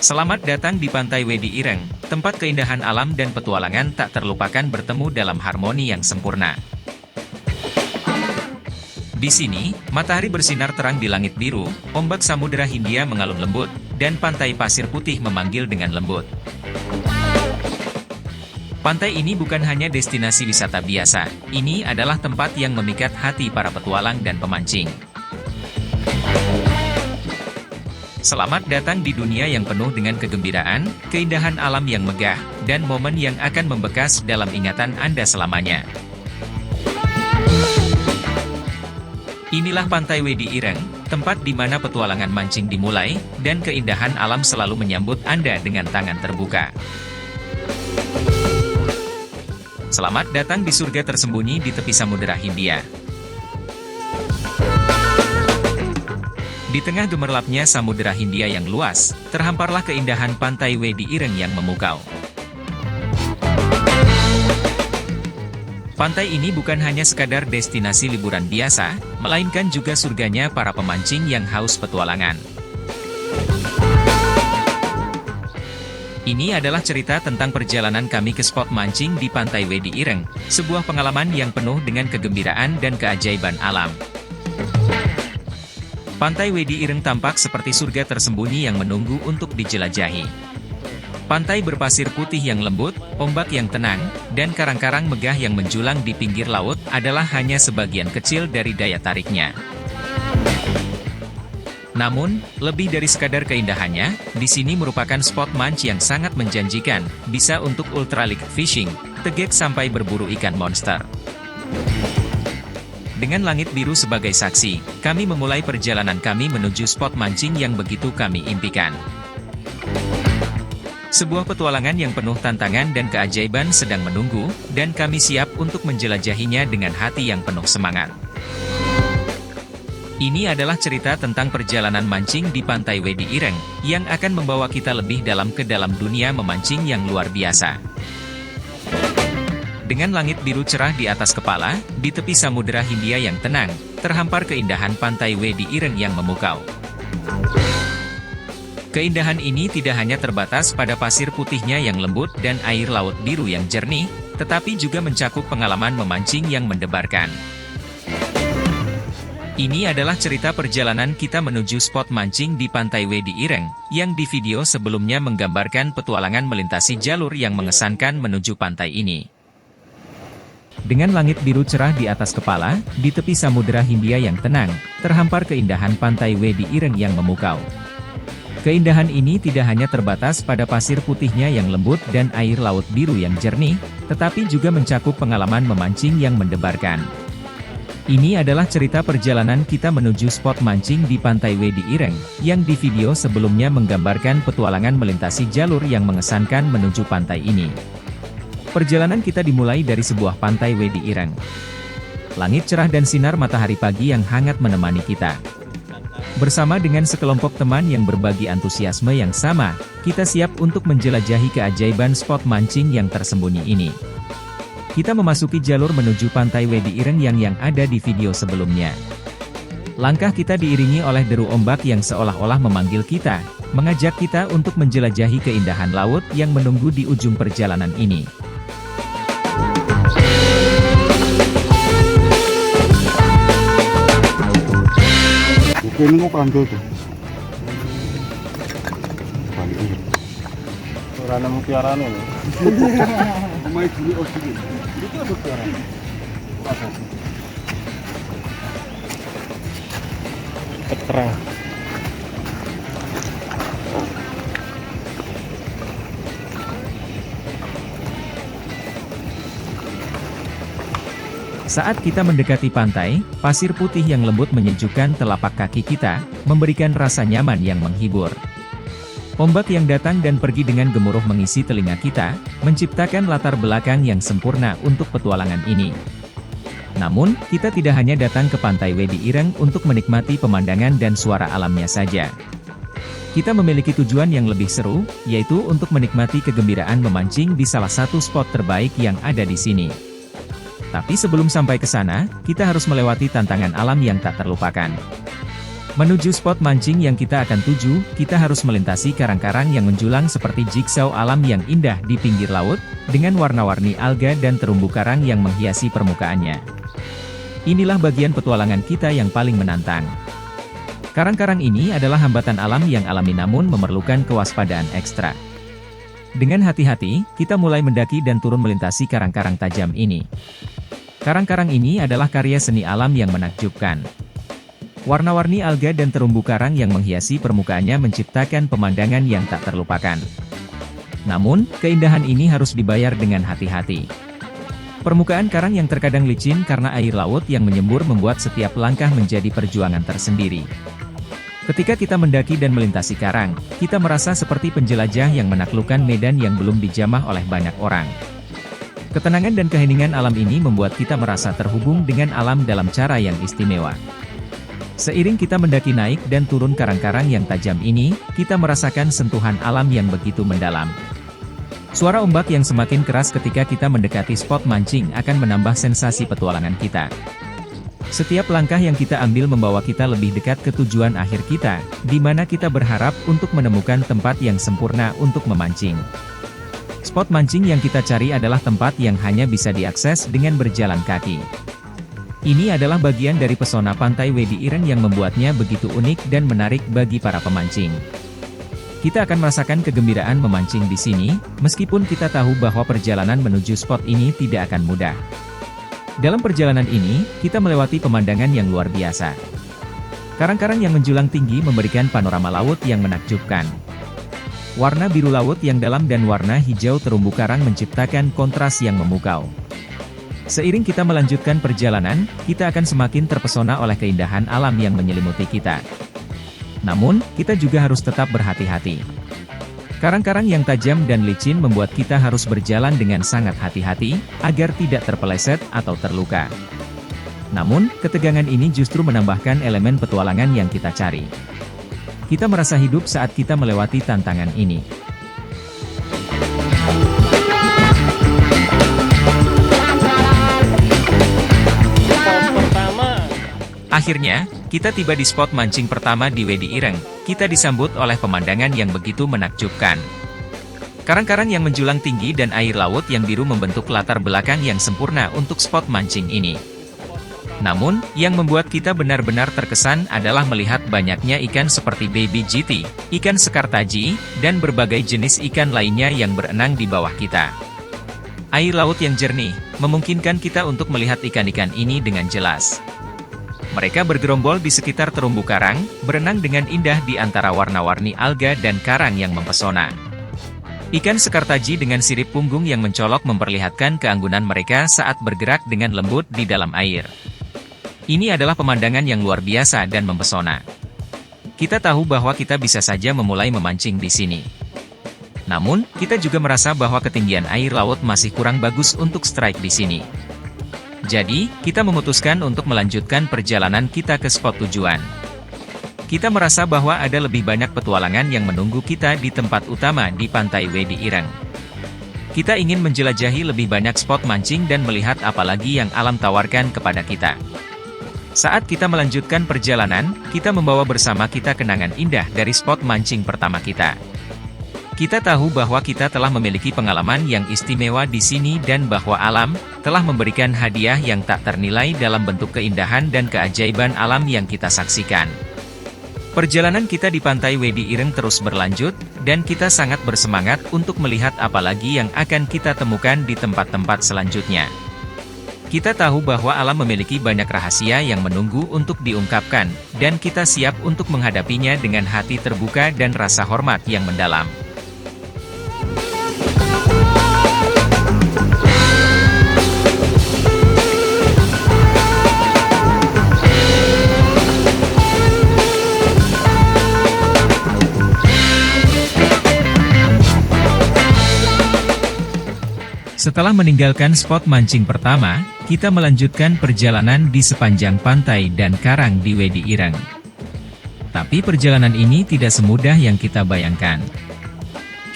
Selamat datang di Pantai Wedi Ireng, tempat keindahan alam dan petualangan tak terlupakan bertemu dalam harmoni yang sempurna. Di sini, matahari bersinar terang di langit biru, ombak Samudera Hindia mengalun lembut, dan pantai pasir putih memanggil dengan lembut. Pantai ini bukan hanya destinasi wisata biasa, ini adalah tempat yang memikat hati para petualang dan pemancing. Selamat datang di dunia yang penuh dengan kegembiraan, keindahan alam yang megah, dan momen yang akan membekas dalam ingatan Anda selamanya. Inilah Pantai Wedi Ireng, tempat di mana petualangan mancing dimulai, dan keindahan alam selalu menyambut Anda dengan tangan terbuka. Selamat datang di surga tersembunyi di tepi Samudera Hindia. Di tengah gemerlapnya Samudera Hindia yang luas, terhamparlah keindahan Pantai Wedi Ireng yang memukau. Pantai ini bukan hanya sekadar destinasi liburan biasa, melainkan juga surganya para pemancing yang haus petualangan. Ini adalah cerita tentang perjalanan kami ke spot mancing di Pantai Wedi Ireng, sebuah pengalaman yang penuh dengan kegembiraan dan keajaiban alam. Pantai Wedi Ireng tampak seperti surga tersembunyi yang menunggu untuk dijelajahi. Pantai berpasir putih yang lembut, ombak yang tenang, dan karang-karang megah yang menjulang di pinggir laut adalah hanya sebagian kecil dari daya tariknya. Namun, lebih dari sekadar keindahannya, di sini merupakan spot manch yang sangat menjanjikan, bisa untuk ultralight fishing, tegek sampai berburu ikan monster. Dengan langit biru sebagai saksi, kami memulai perjalanan kami menuju spot mancing yang begitu kami impikan. Sebuah petualangan yang penuh tantangan dan keajaiban sedang menunggu, dan kami siap untuk menjelajahinya dengan hati yang penuh semangat. Ini adalah cerita tentang perjalanan mancing di Pantai Wedi Ireng, yang akan membawa kita lebih dalam ke dalam dunia memancing yang luar biasa. Dengan langit biru cerah di atas kepala, di tepi Samudera Hindia yang tenang, terhampar keindahan Pantai Wedi Ireng yang memukau. Keindahan ini tidak hanya terbatas pada pasir putihnya yang lembut dan air laut biru yang jernih, tetapi juga mencakup pengalaman memancing yang mendebarkan. Ini adalah cerita perjalanan kita menuju spot mancing di Pantai Wedi Ireng, yang di video sebelumnya menggambarkan petualangan melintasi jalur yang mengesankan menuju pantai ini. Dengan langit biru cerah di atas kepala, di tepi Samudera Hindia yang tenang, terhampar keindahan Pantai Wedi Ireng yang memukau. Keindahan ini tidak hanya terbatas pada pasir putihnya yang lembut dan air laut biru yang jernih, tetapi juga mencakup pengalaman memancing yang mendebarkan. Ini adalah cerita perjalanan kita menuju spot mancing di Pantai Wedi Ireng, yang di video sebelumnya menggambarkan petualangan melintasi jalur yang mengesankan menuju pantai ini. Perjalanan kita dimulai dari sebuah pantai Wedi Ireng. Langit cerah dan sinar matahari pagi yang hangat menemani kita. Bersama dengan sekelompok teman yang berbagi antusiasme yang sama, kita siap untuk menjelajahi keajaiban spot mancing yang tersembunyi ini. Kita memasuki jalur menuju Pantai Wedi Ireng yang ada di video sebelumnya. Langkah kita diiringi oleh deru ombak yang seolah-olah memanggil kita, mengajak kita untuk menjelajahi keindahan laut yang menunggu di ujung perjalanan ini. Ini kok pandul tuh. Balik ini. Ora nemu piarane lho. Omai dulu oke. Iki apa piarane? Apa sih? Keterang. Saat kita mendekati pantai, pasir putih yang lembut menyejukkan telapak kaki kita, memberikan rasa nyaman yang menghibur. Ombak yang datang dan pergi dengan gemuruh mengisi telinga kita, menciptakan latar belakang yang sempurna untuk petualangan ini. Namun, kita tidak hanya datang ke Pantai Wedi Ireng untuk menikmati pemandangan dan suara alamnya saja. Kita memiliki tujuan yang lebih seru, yaitu untuk menikmati kegembiraan memancing di salah satu spot terbaik yang ada di sini. Tapi sebelum sampai ke sana, kita harus melewati tantangan alam yang tak terlupakan. Menuju spot mancing yang kita akan tuju, kita harus melintasi karang-karang yang menjulang seperti jigsaw alam yang indah di pinggir laut, dengan warna-warni alga dan terumbu karang yang menghiasi permukaannya. Inilah bagian petualangan kita yang paling menantang. Karang-karang ini adalah hambatan alam yang alami namun memerlukan kewaspadaan ekstra. Dengan hati-hati, kita mulai mendaki dan turun melintasi karang-karang tajam ini. Karang-karang ini adalah karya seni alam yang menakjubkan. Warna-warni alga dan terumbu karang yang menghiasi permukaannya menciptakan pemandangan yang tak terlupakan. Namun, keindahan ini harus dibayar dengan hati-hati. Permukaan karang yang terkadang licin karena air laut yang menyembur membuat setiap langkah menjadi perjuangan tersendiri. Ketika kita mendaki dan melintasi karang, kita merasa seperti penjelajah yang menaklukkan medan yang belum dijamah oleh banyak orang. Ketenangan dan keheningan alam ini membuat kita merasa terhubung dengan alam dalam cara yang istimewa. Seiring kita mendaki naik dan turun karang-karang yang tajam ini, kita merasakan sentuhan alam yang begitu mendalam. Suara ombak yang semakin keras ketika kita mendekati spot mancing akan menambah sensasi petualangan kita. Setiap langkah yang kita ambil membawa kita lebih dekat ke tujuan akhir kita, di mana kita berharap untuk menemukan tempat yang sempurna untuk memancing. Spot mancing yang kita cari adalah tempat yang hanya bisa diakses dengan berjalan kaki. Ini adalah bagian dari pesona Pantai Wedi Ireng yang membuatnya begitu unik dan menarik bagi para pemancing. Kita akan merasakan kegembiraan memancing di sini, meskipun kita tahu bahwa perjalanan menuju spot ini tidak akan mudah. Dalam perjalanan ini, kita melewati pemandangan yang luar biasa. Karang-karang yang menjulang tinggi memberikan panorama laut yang menakjubkan. Warna biru laut yang dalam dan warna hijau terumbu karang menciptakan kontras yang memukau. Seiring kita melanjutkan perjalanan, kita akan semakin terpesona oleh keindahan alam yang menyelimuti kita. Namun, kita juga harus tetap berhati-hati. Karang-karang yang tajam dan licin membuat kita harus berjalan dengan sangat hati-hati, agar tidak terpeleset atau terluka. Namun, ketegangan ini justru menambahkan elemen petualangan yang kita cari. Kita merasa hidup saat kita melewati tantangan ini. Akhirnya, kita tiba di spot mancing pertama di Wedi Ireng. Kita disambut oleh pemandangan yang begitu menakjubkan. Karang-karang yang menjulang tinggi dan air laut yang biru membentuk latar belakang yang sempurna untuk spot mancing ini. Namun, yang membuat kita benar-benar terkesan adalah melihat banyaknya ikan seperti baby GT, ikan sekar taji, dan berbagai jenis ikan lainnya yang berenang di bawah kita. Air laut yang jernih, memungkinkan kita untuk melihat ikan-ikan ini dengan jelas. Mereka bergerombol di sekitar terumbu karang, berenang dengan indah di antara warna-warni alga dan karang yang mempesona. Ikan sekar taji dengan sirip punggung yang mencolok memperlihatkan keanggunan mereka saat bergerak dengan lembut di dalam air. Ini adalah pemandangan yang luar biasa dan mempesona. Kita tahu bahwa kita bisa saja memulai memancing di sini. Namun, kita juga merasa bahwa ketinggian air laut masih kurang bagus untuk strike di sini. Jadi, kita memutuskan untuk melanjutkan perjalanan kita ke spot tujuan. Kita merasa bahwa ada lebih banyak petualangan yang menunggu kita di tempat utama di Pantai Wedi Ireng. Kita ingin menjelajahi lebih banyak spot mancing dan melihat apa lagi yang alam tawarkan kepada kita. Saat kita melanjutkan perjalanan, kita membawa bersama kita kenangan indah dari spot mancing pertama kita. Kita tahu bahwa kita telah memiliki pengalaman yang istimewa di sini dan bahwa alam telah memberikan hadiah yang tak ternilai dalam bentuk keindahan dan keajaiban alam yang kita saksikan. Perjalanan kita di Pantai Wedi Ireng terus berlanjut, dan kita sangat bersemangat untuk melihat apa lagi yang akan kita temukan di tempat-tempat selanjutnya. Kita tahu bahwa alam memiliki banyak rahasia yang menunggu untuk diungkapkan, dan kita siap untuk menghadapinya dengan hati terbuka dan rasa hormat yang mendalam. Setelah meninggalkan spot mancing pertama, kita melanjutkan perjalanan di sepanjang pantai dan karang di Wedi Ireng. Tapi perjalanan ini tidak semudah yang kita bayangkan.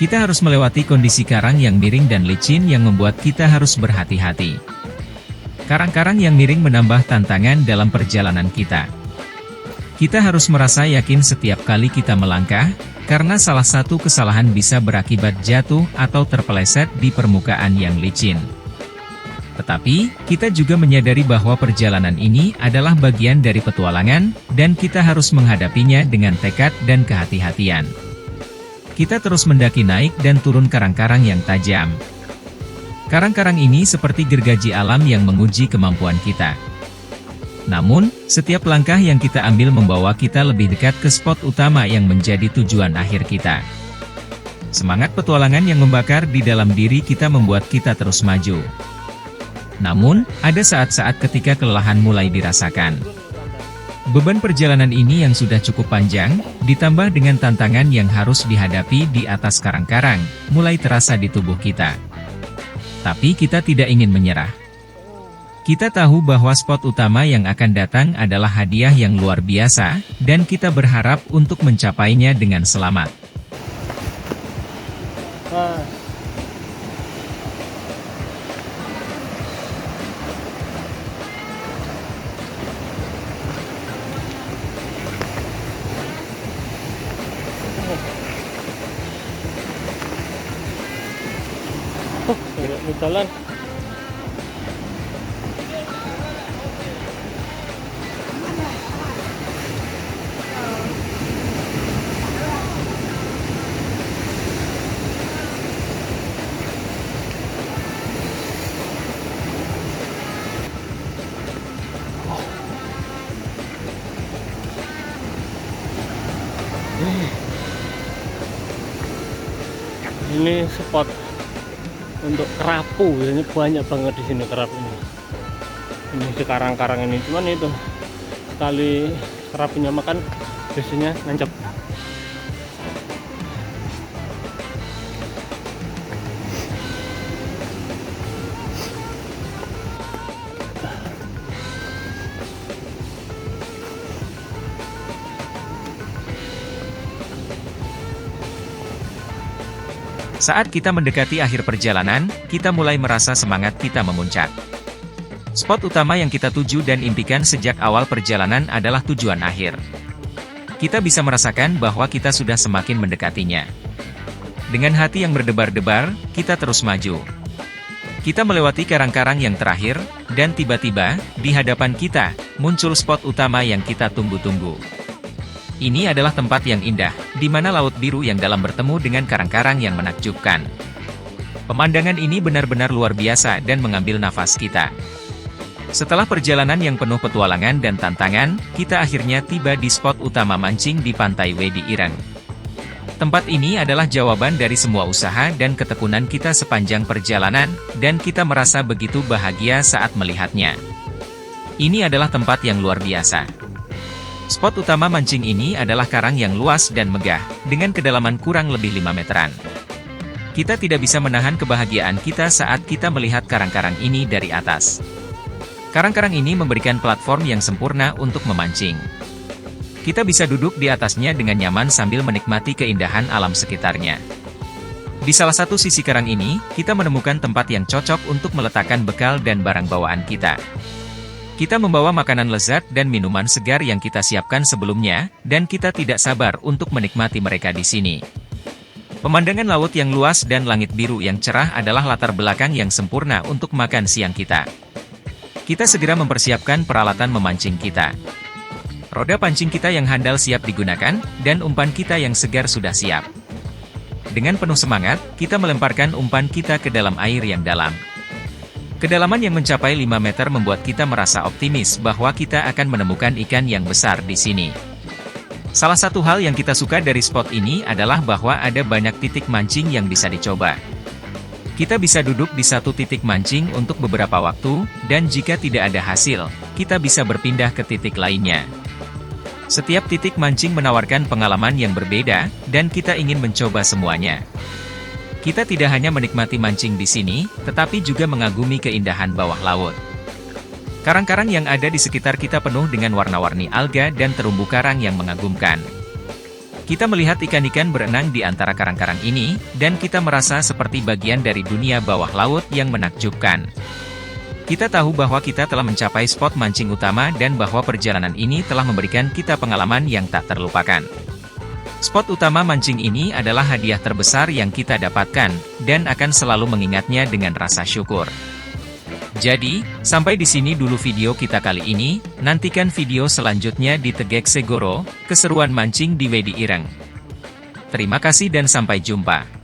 Kita harus melewati kondisi karang yang miring dan licin yang membuat kita harus berhati-hati. Karang-karang yang miring menambah tantangan dalam perjalanan kita. Kita harus merasa yakin setiap kali kita melangkah, karena salah satu kesalahan bisa berakibat jatuh atau terpeleset di permukaan yang licin. Tetapi, kita juga menyadari bahwa perjalanan ini adalah bagian dari petualangan, dan kita harus menghadapinya dengan tekad dan kehati-hatian. Kita terus mendaki naik dan turun karang-karang yang tajam. Karang-karang ini seperti gergaji alam yang menguji kemampuan kita. Namun, setiap langkah yang kita ambil membawa kita lebih dekat ke spot utama yang menjadi tujuan akhir kita. Semangat petualangan yang membakar di dalam diri kita membuat kita terus maju. Namun, ada saat-saat ketika kelelahan mulai dirasakan. Beban perjalanan ini yang sudah cukup panjang, ditambah dengan tantangan yang harus dihadapi di atas karang-karang, mulai terasa di tubuh kita. Tapi kita tidak ingin menyerah. Kita tahu bahwa spot utama yang akan datang adalah hadiah yang luar biasa, dan kita berharap untuk mencapainya dengan selamat. Di jalan. Ini spot untuk kerapu, ini banyak banget di sini kerapu ini. Ini sekarang-karang ini, cuman itu sekali kerapunya makan biasanya nancap. Saat kita mendekati akhir perjalanan, kita mulai merasa semangat kita memuncak. Spot utama yang kita tuju dan impikan sejak awal perjalanan adalah tujuan akhir. Kita bisa merasakan bahwa kita sudah semakin mendekatinya. Dengan hati yang berdebar-debar, kita terus maju. Kita melewati karang-karang yang terakhir, dan tiba-tiba, di hadapan kita, muncul spot utama yang kita tunggu-tunggu. Ini adalah tempat yang indah, di mana laut biru yang dalam bertemu dengan karang-karang yang menakjubkan. Pemandangan ini benar-benar luar biasa dan mengambil nafas kita. Setelah perjalanan yang penuh petualangan dan tantangan, kita akhirnya tiba di spot utama mancing di Pantai Wedi Ireng. Tempat ini adalah jawaban dari semua usaha dan ketekunan kita sepanjang perjalanan, dan kita merasa begitu bahagia saat melihatnya. Ini adalah tempat yang luar biasa. Spot utama mancing ini adalah karang yang luas dan megah, dengan kedalaman kurang lebih 5 meteran. Kita tidak bisa menahan kebahagiaan kita saat kita melihat karang-karang ini dari atas. Karang-karang ini memberikan platform yang sempurna untuk memancing. Kita bisa duduk di atasnya dengan nyaman sambil menikmati keindahan alam sekitarnya. Di salah satu sisi karang ini, kita menemukan tempat yang cocok untuk meletakkan bekal dan barang bawaan kita. Kita membawa makanan lezat dan minuman segar yang kita siapkan sebelumnya, dan kita tidak sabar untuk menikmati mereka di sini. Pemandangan laut yang luas dan langit biru yang cerah adalah latar belakang yang sempurna untuk makan siang kita. Kita segera mempersiapkan peralatan memancing kita. Roda pancing kita yang handal siap digunakan, dan umpan kita yang segar sudah siap. Dengan penuh semangat, kita melemparkan umpan kita ke dalam air yang dalam. Kedalaman yang mencapai 5 meter membuat kita merasa optimis bahwa kita akan menemukan ikan yang besar di sini. Salah satu hal yang kita suka dari spot ini adalah bahwa ada banyak titik mancing yang bisa dicoba. Kita bisa duduk di satu titik mancing untuk beberapa waktu, dan jika tidak ada hasil, kita bisa berpindah ke titik lainnya. Setiap titik mancing menawarkan pengalaman yang berbeda, dan kita ingin mencoba semuanya. Kita tidak hanya menikmati mancing di sini, tetapi juga mengagumi keindahan bawah laut. Karang-karang yang ada di sekitar kita penuh dengan warna-warni alga dan terumbu karang yang mengagumkan. Kita melihat ikan-ikan berenang di antara karang-karang ini, dan kita merasa seperti bagian dari dunia bawah laut yang menakjubkan. Kita tahu bahwa kita telah mencapai spot mancing utama dan bahwa perjalanan ini telah memberikan kita pengalaman yang tak terlupakan. Spot utama mancing ini adalah hadiah terbesar yang kita dapatkan, dan akan selalu mengingatnya dengan rasa syukur. Jadi, sampai di sini dulu video kita kali ini, nantikan video selanjutnya di Tegek Segoro, keseruan mancing di Wedi Ireng. Terima kasih dan sampai jumpa.